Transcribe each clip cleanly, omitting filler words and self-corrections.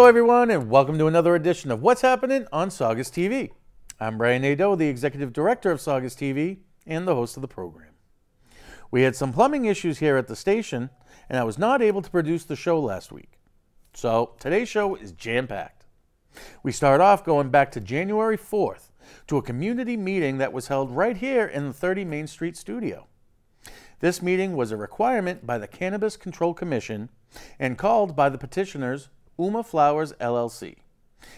Hello everyone and welcome to another edition of What's Happening on Saugus TV. I'm Brian Nadeau, the Executive Director of Saugus TV and the host of the program. We had some plumbing issues here at the station and I was not able to produce the show last week. So today's show is jam-packed. We start off going back to January 4th to a community meeting that was held right here in the 30 Main Street studio. This meeting was a requirement by the Cannabis Control Commission and called by the petitioners Uma Flowers LLC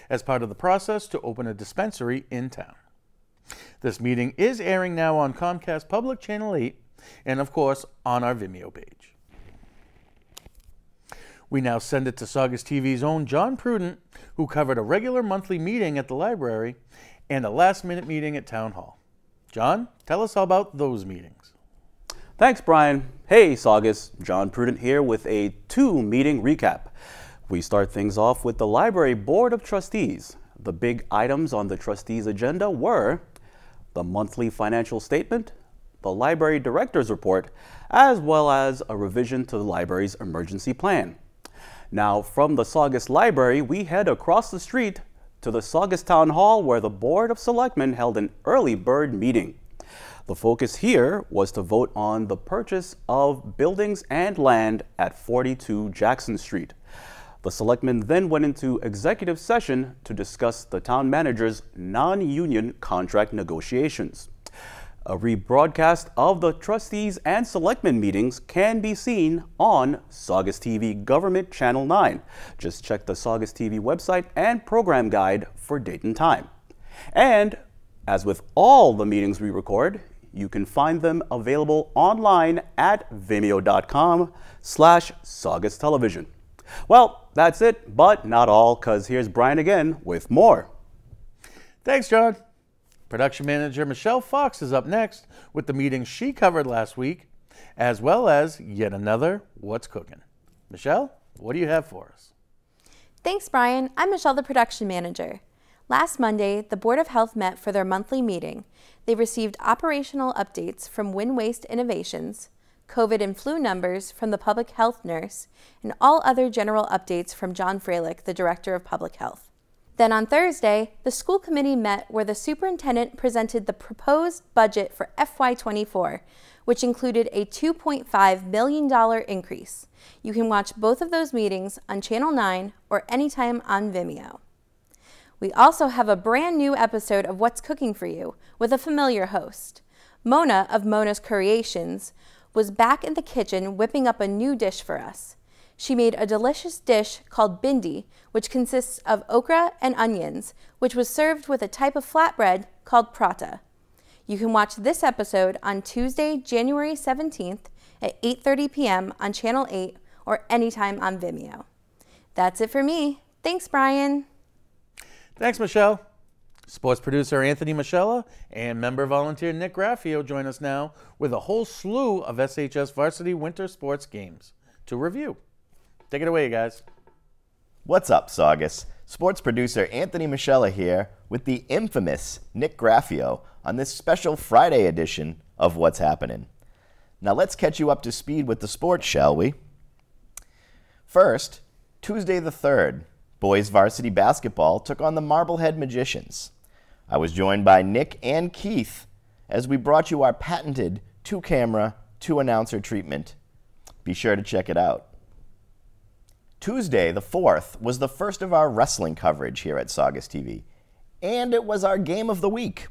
as part of the process to open a dispensary in town. This meeting is airing now on Comcast Public Channel 8 and of course on our Vimeo page. We now send it to Saugus TV's own John Prudent, who covered a regular monthly meeting at the library and a last-minute meeting at Town Hall. John, tell us all about those meetings. Thanks, Brian. Hey, Saugus. John Prudent here with a two-meeting recap. We start things off with the Library Board of Trustees. The big items on the trustees' agenda were the monthly financial statement, the library director's report, as well as a revision to the library's emergency plan. Now, from the Saugus Library, we head across the street to the Saugus Town Hall where the Board of Selectmen held an early bird meeting. The focus here was to vote on the purchase of buildings and land at 42 Jackson Street. The Selectmen then went into executive session to discuss the town manager's non-union contract negotiations. A rebroadcast of the trustees and selectmen meetings can be seen on Saugus TV Government Channel 9. Just check the Saugus TV website and program guide for date and time. And as with all the meetings we record, you can find them available online at vimeo.com/Saugus Television. Well, that's it, but not all, because here's Brian again with more. Thanks, John. Production manager Michelle Fox is up next with the meetings she covered last week, as well as yet another What's Cooking. Michelle, what do you have for us? Thanks, Brian. I'm Michelle, the production manager. Last Monday, the Board of Health met for their monthly meeting. They received operational updates from Win Waste Innovations, COVID and flu numbers from the public health nurse, and all other general updates from John Freilich, the Director of Public Health. Then on Thursday, the school committee met where the superintendent presented the proposed budget for FY24, which included a $2.5 million increase. You can watch both of those meetings on Channel 9 or anytime on Vimeo. We also have a brand new episode of What's Cooking for You with a familiar host. Mona of Mona's Creations was back in the kitchen whipping up a new dish for us. She made a delicious dish called bindi, which consists of okra and onions, which was served with a type of flatbread called prata. You can watch this episode on Tuesday, January 17th at 8:30 p.m. on Channel 8 or anytime on Vimeo. That's it for me. Thanks, Brian. Thanks, Michelle. Sports producer Anthony Michella and member volunteer Nick Graffio join us now with a whole slew of SHS varsity winter sports games to review. Take it away, guys. What's up, Saugus? Sports producer Anthony Michella here with the infamous Nick Graffio on this special Friday edition of What's Happening. Now let's catch you up to speed with the sports, shall we? First, Tuesday the 3rd, boys varsity basketball took on the Marblehead Magicians. I was joined by Nick and Keith as we brought you our patented two-camera, two-announcer treatment. Be sure to check it out. Tuesday, the 4th, was the first of our wrestling coverage here at Saugus TV, and it was our game of the week.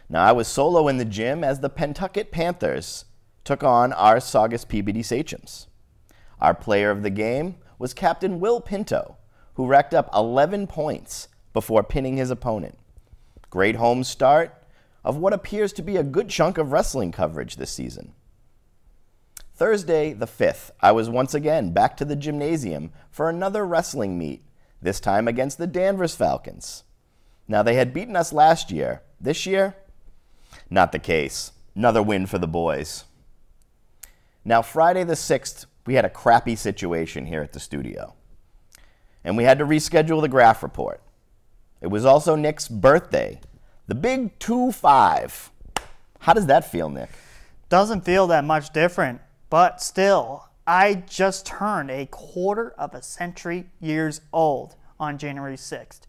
Now, I was solo in the gym as the Pentucket Panthers took on our Saugus PBD Sachems. Our player of the game was Captain Will Pinto, who racked up 11 points before pinning his opponent. Great home start of what appears to be a good chunk of wrestling coverage this season. Thursday, the 5th, I was once again back to the gymnasium for another wrestling meet, this time against the Danvers Falcons. Now, they had beaten us last year. This year, not the case. Another win for the boys. Now, Friday the 6th, we had a crappy situation here at the studio, and we had to reschedule the graph report. It was also Nick's birthday, the big 2-5. How does that feel, Nick? Doesn't feel that much different. But still, I just turned a quarter of a century years old on January 6th.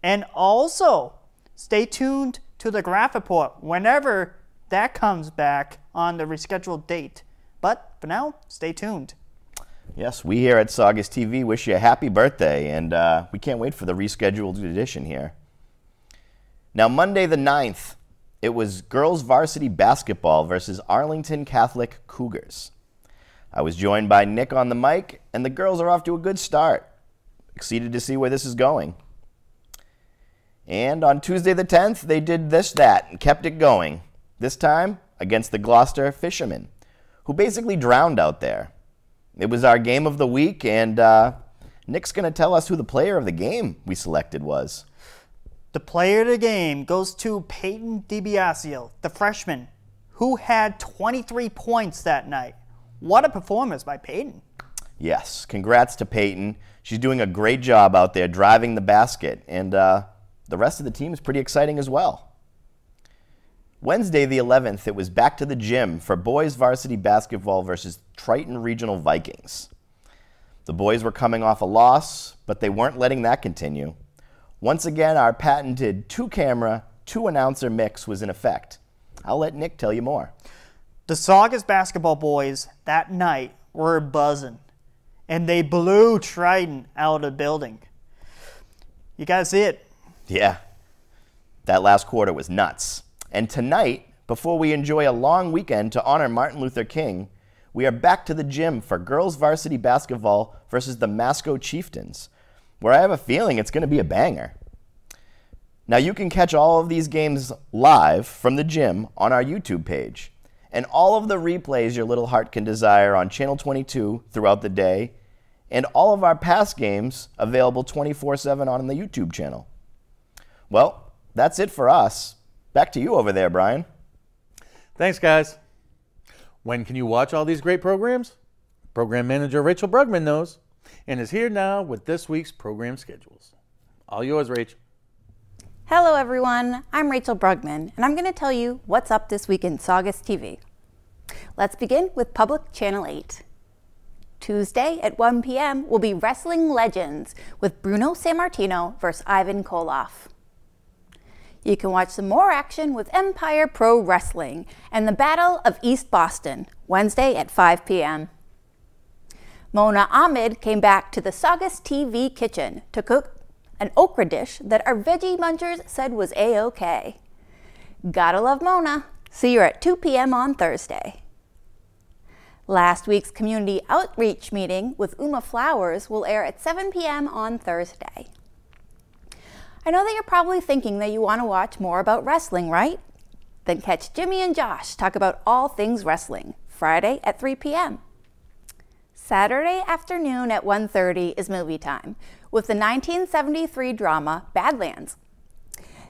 And also, stay tuned to the Graph Report whenever that comes back on the rescheduled date. But for now, stay tuned. Yes, we here at Saugus TV wish you a happy birthday, and we can't wait for the rescheduled edition here. Now, Monday the 9th, it was girls varsity basketball versus Arlington Catholic Cougars. I was joined by Nick on the mic, and the girls are off to a good start. Excited to see where this is going. And on Tuesday the 10th, they did that, and kept it going. This time against the Gloucester Fishermen, who basically drowned out there. It was our game of the week, and Nick's going to tell us who the player of the game we selected was. The player of the game goes to Peyton DiBiasio, the freshman, who had 23 points that night. What a performance by Peyton. Yes, congrats to Peyton. She's doing a great job out there driving the basket, and the rest of the team is pretty exciting as well. Wednesday the 11th, it was back to the gym for boys varsity basketball versus Triton Regional Vikings. The boys were coming off a loss, but they weren't letting that continue. Once again, our patented two-camera, two-announcer mix was in effect. I'll let Nick tell you more. The Saugus basketball boys that night were buzzing, and they blew Triton out of the building. You guys see it? Yeah, that last quarter was nuts. And tonight, before we enjoy a long weekend to honor Martin Luther King, we are back to the gym for girls varsity basketball versus the Masco Chieftains, where I have a feeling it's going to be a banger. Now, you can catch all of these games live from the gym on our YouTube page, and all of the replays your little heart can desire on Channel 22 throughout the day, and all of our past games available 24/7 on the YouTube channel. Well, that's it for us. Back to you over there, Brian. Thanks, guys. When can you watch all these great programs? Program manager Rachel Brugman knows and is here now with this week's program schedules. All yours, Rachel. Hello, everyone. I'm Rachel Brugman, and I'm going to tell you what's up this week in Saugus TV. Let's begin with Public Channel 8. Tuesday at 1 p.m. will be Wrestling Legends with Bruno Sammartino versus Ivan Koloff. You can watch some more action with Empire Pro Wrestling and the Battle of East Boston, Wednesday at 5 p.m. Mona Ahmed came back to the Saugus TV kitchen to cook an okra dish that our veggie munchers said was A-OK. Gotta love Mona. See her at 2 p.m. on Thursday. Last week's community outreach meeting with Uma Flowers will air at 7 p.m. on Thursday. I know that you're probably thinking that you want to watch more about wrestling, right? Then catch Jimmy and Josh talk about all things wrestling, Friday at 3 p.m. Saturday afternoon at 1:30 is movie time with the 1973 drama Badlands.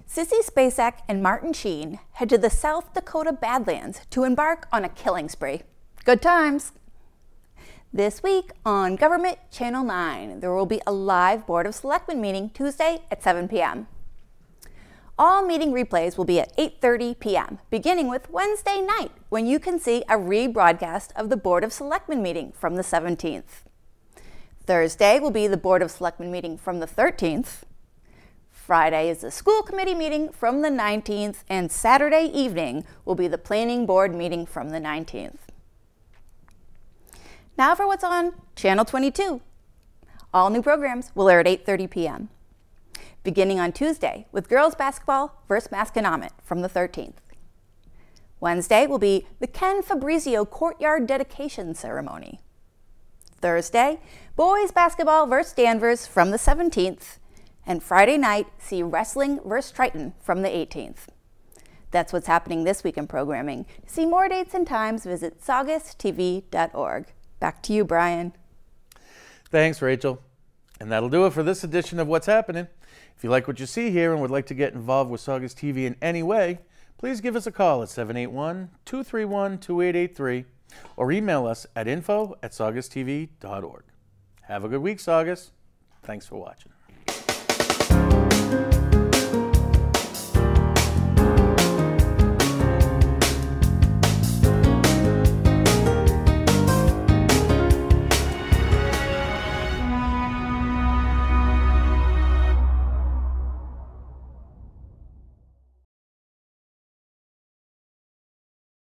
Sissy Spacek and Martin Sheen head to the South Dakota Badlands to embark on a killing spree. Good times! This week on Government Channel 9, there will be a live Board of Selectmen meeting Tuesday at 7 p.m. All meeting replays will be at 8:30 p.m., beginning with Wednesday night, when you can see a rebroadcast of the Board of Selectmen meeting from the 17th. Thursday will be the Board of Selectmen meeting from the 13th. Friday is the school committee meeting from the 19th, and Saturday evening will be the planning board meeting from the 19th. Now for what's on Channel 22. All new programs will air at 8:30 p.m. Beginning on Tuesday with girls basketball versus Masconomet from the 13th. Wednesday will be the Ken Fabrizio Courtyard Dedication Ceremony. Thursday, boys basketball versus Danvers from the 17th. And Friday night, see Wrestling versus Triton from the 18th. That's what's happening this week in programming. To see more dates and times, visit saugustv.org. Back to you, Brian. Thanks, Rachel. And that'll do it for this edition of What's Happening. If you like what you see here and would like to get involved with Saugus TV in any way, please give us a call at 781-231-2883 or email us at info@saugustv.org. Have a good week, Saugus. Thanks for watching.